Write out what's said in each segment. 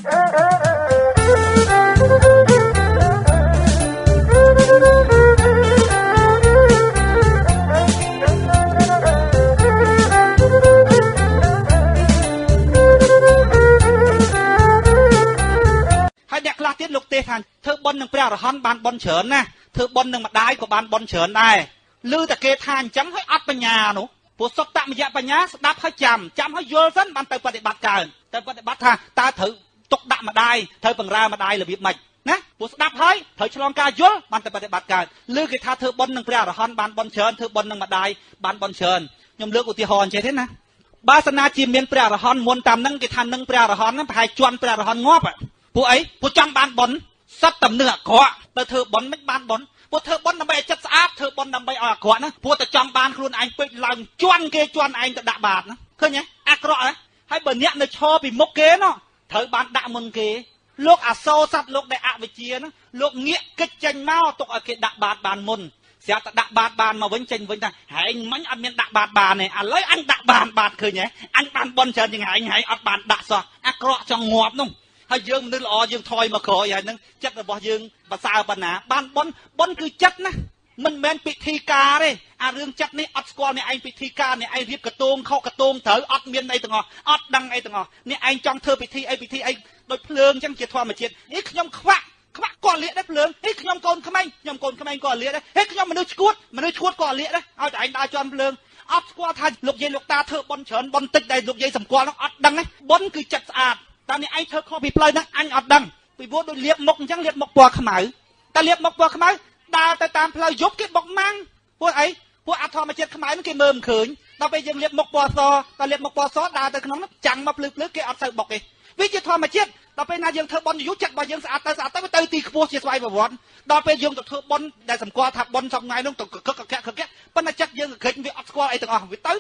លោកទេថាធ្វើបុណ្យនឹងព្រះអរហន្តបានបុណ្យច្រើនណាស់ធ្វើបុណ្យនឹងម្ដាយក៏បានបុណ្យច្រើនដែរឮតែគេថាអញ្ចឹងហើយអត់បញ្ញានោះព្រោះសុខតមយៈបញ្ញាស្ដាប់ហើយចាំហើយយល់សិនបានទៅបប្រតិបត្តិកើទៅបប្រតិបត្តិថាតើត្រូវទុកដាក់ម្ដាយត្រូវបង្រើម្ដាយរបៀបម៉េចណាព្រោះស្ដាប់ហើយត្រូវឆ្លងការយល់បានទៅបប្រតិបត្តិកើឮគេថាធ្វើបុណ្យនឹងព្រះអរហន្តបានបុណ្យច្រើនធ្វើបុណ្យនឹងម្ដាយបានបុណ្យច្រើនខ្ញុំលើកឧទាហរណ៍អញ្ចឹងទេណាបើសិនណាជាមានព្រះអរហន្តមុនតាមនឹងគេថានឹងព្រះអរហន្តហ្នឹងប្រហែលជន់ព្រះអរហន្តងាប់ពួកអីពួកចង់បានបុណ្យសត្វតំនឿអាក្រក់ទៅធ្វើបុណ្យមិនបានបុណ្យពួកធ្វើបុណ្យដើម្បីឲ្យចិត្តស្អាតធ្វើបុណ្យដើម្បីឲ្យអាក្រក់ណាពួកតែចង់បានខ្លួនឯងពេកឡើងជន់គេជន់ឯងទៅដាក់បាតណាឃើញទេអាក្រក់ណាហើយបើអ្នកនៅឈរពីមុខគេណោះត្រូវបានដាក់មុនគេលោកអាសូរសត្វលោកដែលអវិជ្ជាណាលោកងាកកិច្ចចេញមកទុកឲ្យគេដាក់បាតបានមុនស្រាប់តែដាក់បាតបានមកវិញចេញវិញថាហែងមិញអត់មានដាក់បាតបានទេឥឡូវអញដាក់បានបាតឃើញទេអញបានបុណ្យច្រើនជាងហែងអត់បានដាក់សោះអាក្រក់ចង់ងាប់នោះហើយយើងមនុស្សល្អយើងថយមកក្រោយហើយនឹងចិត្តរបស់យើងប្រសើរប៉ុណ្ណាបានបុណ្យគឺចិត្តណាមិនមែនពិធីការទេអារឿងចិត្តនេះអត់ស្គាល់អ្នកឯងពិធីការអ្នកឯងរៀបកតងខុសកតងត្រូវអត់មានអីទាំងអស់អត់ដឹងអីទាំងអស់អ្នកឯងចង់ធ្វើពិធីអីដូចភ្លើងអញ្ចឹងជាធម្មជាតិនេះខ្ញុំខ្វាក់ក៏លាកដែរភ្លើងហេខ្ញុំកូនក្មេងក៏លាកដែរហេខ្ញុំមនុស្សឈួតក៏លាកដែរឲ្យតែឯងដើរជន់ភ្លើងអត់ស្គាល់ថាលោកយាយលោកតាធ្វើបុណ្យច្រើនបុណ្យតិចដែលលោកយាយសម្គាល់នោះអត់ដឹងទេបុណ្យគឺចិត្តស្អាតតែអ្នកឯងធ្វើខុសពីផ្លូវហ្នឹងអញអត់ដឹងពីព្រោះដូចលាបមុខអញ្ចឹងលាបមុខពណ៌ខ្មៅតែលាបមុខពណ៌ខ្មៅដើរទៅតាមផ្លូវយប់គេបុកម៉ាំងពួកអីពួកអធម្មជាតិខ្មៅហ្នឹងគេមើលមិនឃើញដល់ពេលយើងលាបមុខពណ៌សតែលាបមុខពណ៌សដើរទៅក្នុងហ្នឹងចាំងមកភ្លឺគេអត់សូវបុកទេវាជាធម្មជាតិដល់ពេលណាយើងធ្វើបុណ្យយូរចិត្តរបស់យើងស្អាតទៅទីខ្ពស់ជាស្វ័យប្រវត្តិដល់ពេលយើងទៅធ្វើបុណ្យដែលសម្គាល់ថាបុណ្យសប្ងៃហ្នឹងទៅកកប៉ុន្តែចិត្តយើងកក្រិចវាអត់ស្គាល់អីទាំងអស់វាទៅ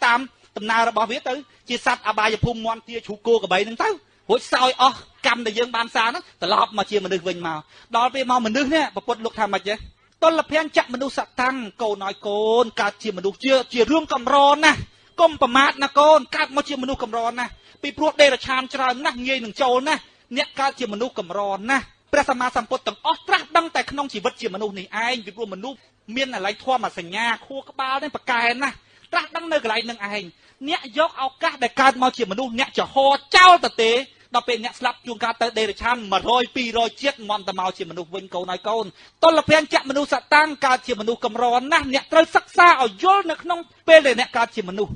តាមដំណើររបស់វាទៅជាសត្វអបាយភូមិមន់ទាជ្រូកគោក្របីហ្នឹងទៅរួចសោយអស់កម្មដែលយើងបានសាងហ្នឹងត្រឡប់មកជាមនុស្សវិញមកដល់ពេលមកមនុស្សនេះប្រពុតលោកថាម៉េចទេតុលភានចៈមនុស្សសតាំងកូនឲ្យកូនកើតជាមនុស្សជារឿងកម្រណាស់កុំប្រមាទណាកូនកើតមកជាមនុស្សកម្រណាស់ពីព្រោះដេរឆានច្រើនណាស់ងាយនឹងចូលណាស់អ្នកកើតជាមនុស្សកម្រណាស់ព្រះសម្មាសម្ពុទ្ធទាំងអស់ត្រាស់ដឹងតែក្នុងជីវិតជាមនុស្សនេះឯងពីព្រោះមនុស្សមានអាល័យធម៌សញ្ញាខួរក្បាលនេះប្រកែណាស់ត្រាស់ដឹងនៅកន្លែងនឹងឯងអ្នកយកឱកាសដែលកើតមកជាមនុស្សអ្នកចហោចោលទៅទេដល់ពេលអ្នកស្លាប់ជួនកាលទៅដេរឆាន100 200ជាតិមន់ទៅមកជាមនុស្សវិញកូនឲ្យកូនតុលភានចៈមនុស្សសតាំងកើតជាមនុស្សកម្រណាស់អ្នកត្រូវសិក្សាឲ្យយល់នៅក្នុងពេលដែលអ្នកកើតជាមនុស្ស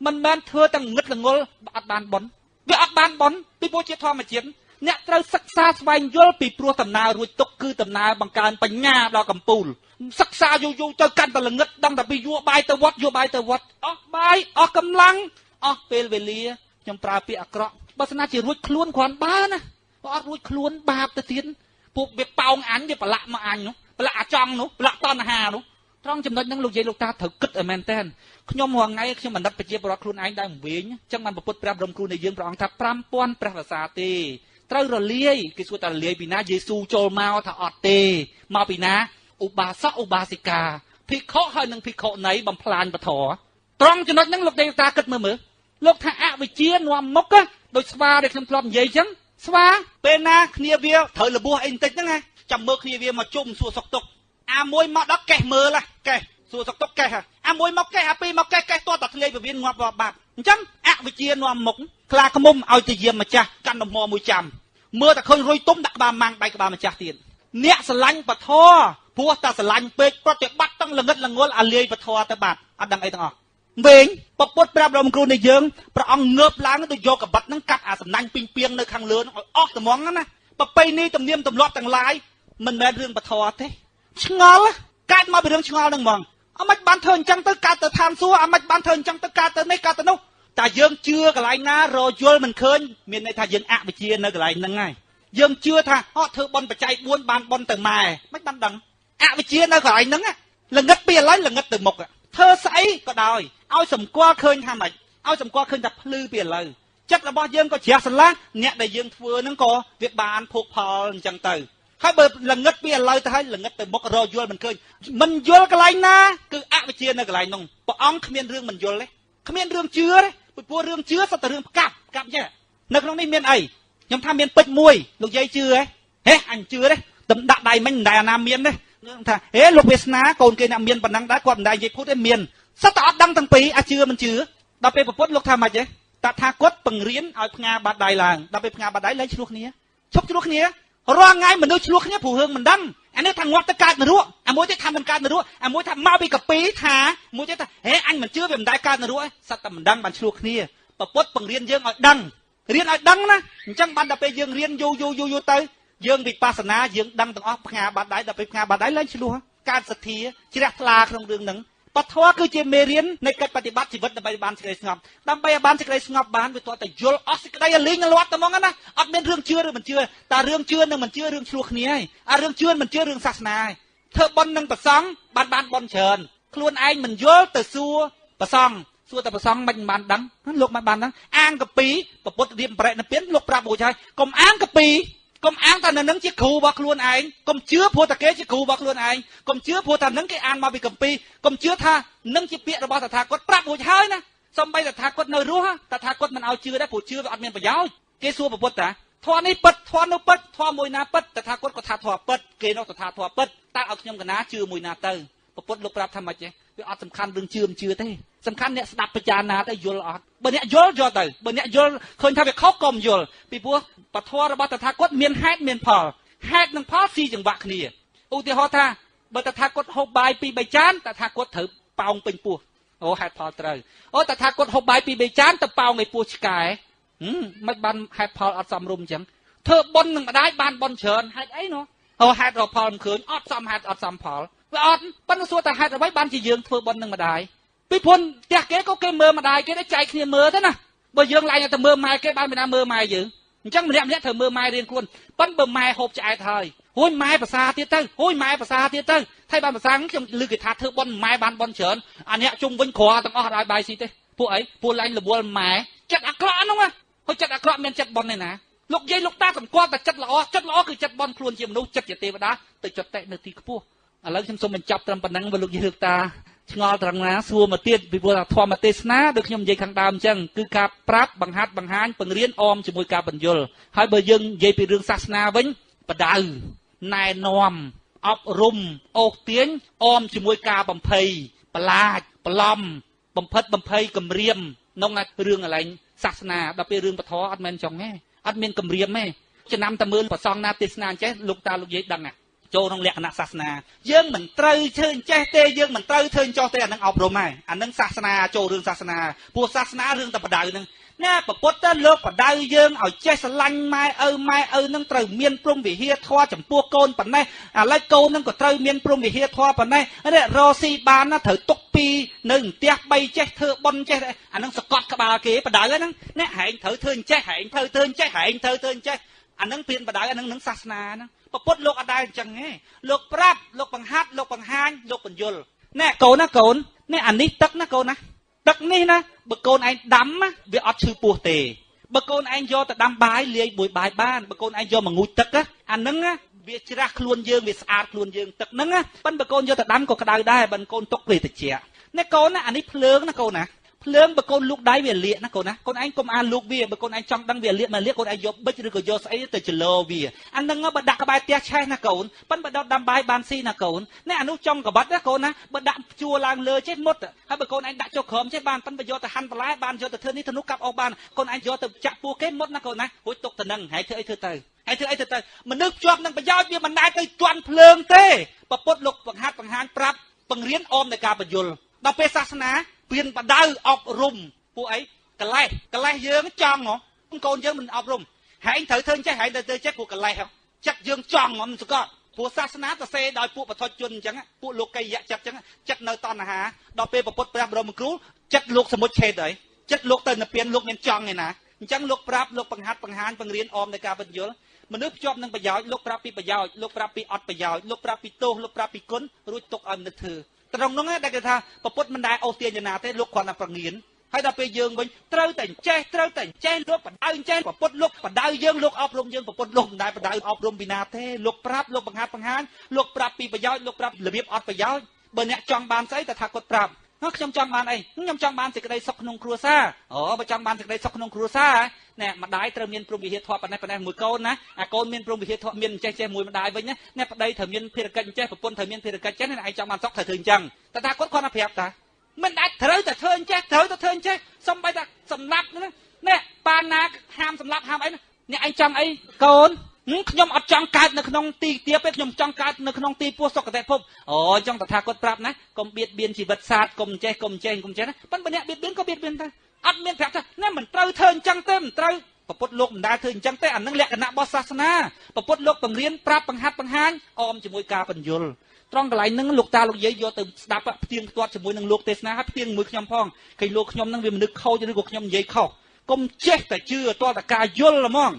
មិនមែនធ្វើតែងឹតល្ងល់អត់បានបុណ្យវាអត់បានបុណ្យពីព្រោះជាធម្មជាតិអ្នកត្រូវសិក្សាស្វែងយល់ពីព្រោះដំណើររួចទុកគឺដំណើរបង្កើនបញ្ញាដល់កំពូលសិក្សាយូរទៅកាន់តែល្ងឹតដឹងតែពីយោបាយទៅវត្តអស់បាយអស់កម្លាំងអស់ពេលវេលាខ្ញុំប្រើពាក្យអាក្រក់បើស្នាជារួចខ្លួនគ្រាន់បើណាបើអត់រួចខ្លួនបាបទៅទៀតពួកវាប៉ោងអញវាប្រឡាក់មកអញនោះប្រឡាក់អាចង់នោះប្រឡាក់តណ្ហានោះត្រង់ចំណុចហ្នឹងលោកយាយលោកតាត្រូវគិតឲ្យមែនតើខ្ញុំរាល់ថ្ងៃខ្ញុំបណ្ឌិតប្រជាពលរដ្ឋខ្លួនឯងដែរវិញអញ្ចឹងបានប្រពុតព្រះបរមគ្រូនៃយើងព្រះអង្គថា5000ព្រះភាសាទេត្រូវរលាយគេសួរថារលាយពីណាយេស៊ូចូលមកថាអត់ទេមកពីណាឧបាសកឧបាសិកាភិក្ខុហើយនិងភិក្ខុណីបំផ្លាញពធត្រង់ចំណុចហ្នឹងលោកយាយលោកតាគិតមើលលោកថាអវិជ្ជានាំមុខដូចស្វាដែលខ្ញុំធ្លាប់និយាយអញ្ចឹងស្វាពេលណាគ្នាវាត្រូវលបោះអីបន្តិចហ្នឹងណាចាំមើលគ្នាវាមកជុំសួរសុកទុកអាមួយមកដល់កេះមើលកេះសួរសុកទុកកេះអាមួយមកកេះអាពីរមកកេះតតែធ្លាយពវៀនងាប់បាត់អញ្ចឹងអវិជ្ជានាំមុខខ្លាឃ្មុំឲ្យទៅយាមម្ចាស់កាន់ដំណមួយចាំមើលតែឃើញរុយទុំដាក់ក្បាលម៉ាំងដៃក្បាលម្ចាស់ទៀតអ្នកស្រឡាញ់ពធព្រោះតែស្រឡាញ់ពេកប្រតិបត្តិទាំងល្ងឹតល្ងល់អាលាយពធទៅបាត់អត់ដឹងអីទាំងអស់វិញពពុទ្ធប្រាប់រំគ្រូនៃយើងព្រះអង្គងើបឡើងទៅយកកបិតហ្នឹងកាត់អាសំណាញ់ពីងពីងនៅខាងលើហ្នឹងឲ្យអស់ត្មងណាប្រពៃនេះទំនៀមទម្លាប់ទាំងឡាយមិនមែនរឿងពធទេឆ្ងល់កើតមកពីរឿងឆ្ងល់ហ្នឹងហ្មងអមិនបានធ្វើអញ្ចឹងទៅកើតទៅឋានសួគ៌អមិនបានធ្វើអញ្ចឹងទៅកើតទៅនេះកើតទៅនោះតែយើងជឿកន្លែងណារយល់មិនឃើញមានន័យថាយើងអវិជ្ជានៅកន្លែងហ្នឹងហើយយើងជឿថាធ្វើបុណ្យបច្ច័យ4បានបុណ្យទៅម៉ែមិនបានដឹងអវិជ្ជានៅកន្លែងហ្នឹងល្ងឹតពីឥឡូវល្ងឹតទៅមុខធ្វើស្អីក៏ដោយឲ្យសម្គាល់ឃើញថាម៉េចឲ្យសម្គាល់ឃើញថាភ្លឺពីឥឡូវចិត្តរបស់យើងក៏ជ្រះស្រឡះអ្នកដែលយើងធ្វើហ្នឹងក៏វាបានភោគផលអញ្ចឹងទៅហើយបើល្ងឹតពីឥឡូវទៅហើយល្ងឹតទៅមុខរយល់មិនឃើញមិនយល់កន្លែងណាគឺអវិជ្ជានៅកន្លែងហ្នឹងព្រះអង្គគ្មានរឿងមិនយល់ទេគ្មានរឿងជឿទេពីព្រោះរឿងជឿសុទ្ធតែរឿងផ្កាប់អញ្ចឹងនៅក្នុងនេះមានអី ខ្ញុំថាមានពេជ្រមួយលោកយាយជឿហេអញជឿទេតំដាក់ដៃមិញមិនដែលអាណាមានទេថាហេលោកវាសនាកូនគេអ្នកមានប៉ុណ្ណឹងដែរគាត់មិនដែលនិយាយភូតទេមានសិតតែអត់ដឹងទាំងពីរអាជឿមិនជឿដល់ពេលប្រពន្ធលោកថាម៉េចទេតថាគាត់បង្រៀនឲ្យផ្ងាបាត់ដៃឡើងដល់ពេលផ្ងាបាត់ដៃលែងឆ្លោះគ្នាឈប់ឆ្លោះគ្នារាល់ថ្ងៃមនុស្សឆ្លោះគ្នាព្រោះរឿងមិនដឹងអានេះថាងាប់ទៅកើតនរកអាមួយទៀតថាមិនកើតនរកអាមួយថាមកពីកាពីថាមួយទៀតថាហេអញមិនជឿវាមិនដែលកើតនរកសិតតែមិនដឹងបានឆ្លោះគ្នាប្រពន្ធបង្រៀនយើងឲ្យដឹងរៀនឲ្យដឹងណាអញ្ចឹងបានដល់ពេលយើងរៀនយូរទៅយើងវិបស្សនាយើងដឹងទាំងអស់ផ្ងាបាត់ដៃដល់ពេលផ្ងាបាត់ដៃលែងឆ្លោះកើតសទ្ធាជ្រះថ្លាក្នុងរឿងហ្នឹងបទធម៌គឺជាមេរៀននៃកិច្ចបប្រតិបត្តិជីវិតដើម្បីបានសេចក្តីស្ងប់ដើម្បីឲ្យបានសេចក្តីស្ងប់បានវាទាល់តែយល់អស់សេចក្តីលីងលាត់តែហ្មងណាអត់មានរឿងជឿឬមិនជឿតែរឿងជឿនិងមិនជឿរឿងឆ្លោះគ្នាហើយអារឿងជឿមិនជឿរឿងសាសនាហើយធ្វើបុណ្យនឹងប្រសង់បានបុណ្យច្រើនខ្លួនឯងមិនយល់ទៅសួរប្រសង់សួរតែប្រសង់មិនបានដឹងលោកមិនបានដឹងអាងកពីប្រពុតរៀបប្រែកនៅពៀនលោកប្រាប់រួចហើយកុំអាងកពីកុំអាងថានឹងជាគ្រូរបស់ខ្លួនឯងកុំជឿព្រោះតែគេជាគ្រូរបស់ខ្លួនឯងកុំជឿព្រោះថានឹងគេអានមកពីកម្ពីកុំជឿថានឹងជាពាក្យរបស់តថាគតប្រាប់រួចហើយណាសំបីតថាគតនៅរស់តថាគតមិនឲ្យជឿដែរព្រោះជឿវាអត់មានប្រយោជន៍គេសួរប្រពុតតាធម៌នេះពិតធម៌នោះពិតធម៌មួយណាពិតតថាគតក៏ថាធម៌ពិតគេនោះតថាធម៌ពិតតើឲ្យខ្ញុំកណាជឿមួយណាទៅប្រពុតលោកប្រាប់ថាម៉េចទេវាអត់សំខាន់រឿងជឿមិនជឿទេសំខាន់អ្នកស្ដាប់ពិចារណាទៅយល់អត់បើអ្នកយល់យកទៅបើអ្នកយល់ឃើញថាវាខុសក៏មិនយល់ពីព្រោះពធរបស់តថាគតមានហេតុមានផលហេតុនិងផលស៊ីចង្វាក់គ្នាឧទាហរណ៍ថាបើតថាគតហូបបាយពី3ចានតថាគតត្រូវប៉ោងពេញពោះអូហេតុផលត្រូវអូតថាគតហូបបាយពី3ចានទៅប៉ោងឲ្យពោះឆ្កែមិនបានហេតុផលអត់សមរម្យអញ្ចឹងធ្វើបុណ្យនឹងម្ដាយបានបុណ្យច្រើនហេតុអីនោះអូហេតុរកផលមិនឃើញអត់សមហេតុអត់សមផលវាអត់ប៉ុន្តែសួរតែហេតុអ្វីបានជាយើងធ្វើបុណ្យនឹងម្ដាយពីព្រោះផ្ទះគេក៏គេមើលម្ដាយគេដែរចែកគ្នាមើលទៅណាបើយើងឡើងទៅមើលម៉ែគេបានពីណាមើលម៉ែយើងអញ្ចឹងម្នាក់ត្រូវមើលម៉ែរៀនខ្លួនប៉ុន្តែបើម៉ែហូបឆ្អែតហើយហួយម៉ែភាសាទៀតទៅហួយម៉ែភាសាទៀតទៅថៃបានភាសាខ្ញុំឮគេថាធ្វើបុណ្យម៉ែបានបុណ្យច្រើនអាអ្នកជុំវិញក្រទាំងអស់ឲ្យបាយស៊ីទេពួកអីពួកឡាញ់រវល់ម៉ែចិត្តអាក្រក់ហ្នឹងហើយចិត្តអាក្រក់មានចិត្តបុណ្យទេណាលោកយាយលោកតាសម្គាល់តែចិត្តល្អគឺចិត្តបុណ្យខ្លួនជាមនុស្សចិត្តជាទេវតាទៅចុតតែនៅទីខ្ពស់ឥឡូវខ្ញុំសូមបញ្ចប់ត្រឹមប៉ុណ្ណឹងបើលោកយាយលោកតាឆ្ងល់ត្រង់ណាសួរមកទៀតពីព្រោះធម៌ទេសនាដូចខ្ញុំនិយាយខាងដើមអញ្ចឹងគឺការប្រាប់បង្ហាត់បង្ហាញបង្រៀនអមជាមួយការបញ្យលហើយបើយើងនិយាយពីរឿងសាសនាវិញបដៅណែនាំអប់រំអូសទាញអមជាមួយការបំភ័យបន្លាចបន្លំបំផិតបំភ័យគម្រាមក្នុងរឿងកន្លែងសាសនាដល់ពេលរឿងពធអត់មែនចង់ទេអត់មានគម្រាមទេចំណាំតែមើលប្រសងណាទេសនាអញ្ចេះលោកតាលោកយាយដឹងចូលក្នុងលក្ខណៈសាសនាយើងមិនត្រូវធ្វើអញ្ចេះទេយើងមិនត្រូវធ្វើអញ្ចោះទេអានឹងអប់រំហើយអានឹងសាសនាចូលរឿងសាសនាព្រោះសាសនារឿងតែបដៅហ្នឹងណាប្រពុតទៅលោកបដៅយើងឲ្យចេះស្រឡាញ់ម៉ែឪនឹងត្រូវមានព្រំវិហារធម៌ចំពោះកូនប៉ុណ្ណេះឥឡូវកូននឹងក៏ត្រូវមានព្រំវិហារធម៌ប៉ុណ្ណេះរស់ស៊ីបានណាត្រូវទុកពីនៅផ្ទះ3ចេះធ្វើបុណ្យចេះអានឹងសកត់ក្បាលគេបដៅហ្នឹងណាហែងត្រូវធ្វើអញ្ចេះហែងត្រូវធ្វើអញ្ចេះហែងត្រូវធ្វើអញ្ចេះអានឹងព្រៀនបដៅអានឹងសាសនាហ្នឹងពុទ្ធលោកអត់ដែរអញ្ចឹងទេលោកប្រាប់លោកបង្ហាត់លោកបង្ហាញលោកបញ្យលណែកូនណាកូននេះអានេះទឹកណាកូនណាទឹកនេះណាបើកូនឯងដាំវាអត់ឈឺពោះទេបើកូនឯងយកទៅដាំបាយលាយមួយបាយបានបើកូនឯងយកមកងូតទឹកអាហ្នឹងវាច្រាស់ខ្លួនយើងវាស្អាតខ្លួនយើងទឹកហ្នឹងប៉ិនបើកូនយកទៅដាំក៏ក្តៅដែរបើកូនទុកវាត្រជាក់ណែកូនណាអានេះភ្លើងណាកូនណាភ្លើងបើកូនលូកដៃវាលាកណាកូនណាកូនឯងកុំអានលូកវាបើកូនឯងចង់ដឹងវាលាកមកលាកកូនឯងយកប៊ិចឬក៏យកស្អីទៅចលោវាអានឹងបើដាក់ក្បែរផ្ទះឆេះណាកូនប៉ិនបើដុតដាំបាយបានស៊ីណាកូនណែអានោះចង់កបាត់ណាកូនណាបើដាក់ជួរឡើងលើចេះមុតហើយបើកូនឯងដាក់ចុះក្រោមចេះបានប៉ិនបើយកទៅហាន់បន្លែបានយកទៅធ្វើនេះទៅនោះកាប់អស់បានកូនឯងយកទៅចាក់ពោះគេមុតណាកូនណារួចទុកទៅនឹងហើយធ្វើអីធ្វើទៅហើយធ្វើអីទៅមនុស្សជាប់នឹងប្រយោជន៍វាមិនដែលទៅជន់ភ្លើងទេប្រពុតលោកបង្ហាត់បង្ហាញប្រាប់បង្រៀនអមនៃការបញ្យលដល់ពេលសាសនាព្រៀនបដៅអប់រំពួកអីកលេសយើងចង់ហ៎កូនយើងមិនអប់រំហែងត្រូវធ្វើចេះហែងទៅចេះពួកកលេសចិត្តយើងចង់មិនស្គាល់ព្រោះសាសនាទៅសេដោយពួកបឋមជនអញ្ចឹងពួកលោកីយៈចិត្តអញ្ចឹងចិត្តនៅតណ្ហាដល់ពេលប្រពុតព្រះបរមគ្រូចិត្តលោកសមុជឆេតហើយចិត្តលោកទៅនិព្វានលោកមានចង់ឯណាអញ្ចឹងលោកប្រាប់លោកបង្ហាត់បង្ហាញបង្រៀនអមនៃការបញ្យលមនុស្សភ្ជាប់នឹងប្រយោជន៍លោកប្រាប់ពីប្រយោជន៍លោកប្រាប់ពីអត់ប្រយោជន៍លោកប្រាប់ពីទោសលោកប្រាប់ពីគុណរួចទុកឲ្យមនុស្សធ្វើត្រង់នោះដែលគេថាប្រពុតមិនដែលអូសទាញណាទេលោកគ្រាន់តែប្រងៀនហើយដល់ពេលយើងវិញត្រូវតែចេះលោកបដៅចេះប្រពុតលោកបដៅយើងលោកអប់រំយើងប្រពុតលោកមិនដែលបដៅអប់រំពីណាទេលោកប្រាប់លោកបង្ហាត់បង្ហាញលោកប្រាប់ពីប្រយោជន៍លោកប្រាប់របៀបអត់ប្រយោជន៍បើអ្នកចង់បានស្អីតែថាគាត់ប្រាប់ ខ្ញុំចង់បានអីខ្ញុំចង់បានសេចក្តីសុខក្នុងគ្រួសារអូបើចង់បានសេចក្តីសុខក្នុងគ្រួសារណែម្ដាយត្រូវមានព្រមវិហារធម៌ប៉ុណ្ណេះមួយកូនណាអាកូនមានព្រមវិហារធម៌មានចេះមួយម្ដាយវិញណាណែប្តីត្រូវមានភារកិច្ចចេះប្រពន្ធត្រូវមានភារកិច្ចចេះឯងចង់បានសុខត្រូវធ្វើអញ្ចឹងតែថាគាត់គាត់ណាប្រាប់តាមិនអាចត្រូវតែធ្វើអញ្ចេះត្រូវតែធ្វើអញ្ចេះសំបីតែសម្លាប់ណែប៉ាណាហាមសម្លាប់ហាមអីអ្នកឯងចង់អីកូនខ្ញុំអត់ចង់កើតនៅក្នុងទីទាបទេខ្ញុំចង់កើតនៅក្នុងទីពោះសុគតិភពអូចង់តថាគាត់ប្រាប់ណាកុំបៀតបៀនជីវិតសាស្ត្រកុំចេះប៉ុន្តែអ្នកបៀតបៀនក៏បៀតបៀនដែរអត់មានប្រាប់ថាណែមិនត្រូវធ្វើអញ្ចឹងទេមិនត្រូវពុទ្ធលោកមិនដែលធ្វើអញ្ចឹងទេអានឹងលក្ខណៈរបស់សាសនាពុទ្ធលោកបង្រៀនប្រាប់បង្ហាត់បង្ហាញអមជាមួយការបញ្យលត្រង់កន្លែងហ្នឹងលោកតាលោកយាយយកទៅស្ដាប់ផ្ទៀងផ្ទាត់ជាមួយនឹងលោកទេសនាហើយផ្ទៀងមួយខ្ញុំផងគេលោកខ្ញុំហ្នឹងវាមនុស្សខូចឬក៏ខ្ញុំនិយាយខុសកុំចេះតែជឿតតែការយល់ហ្មង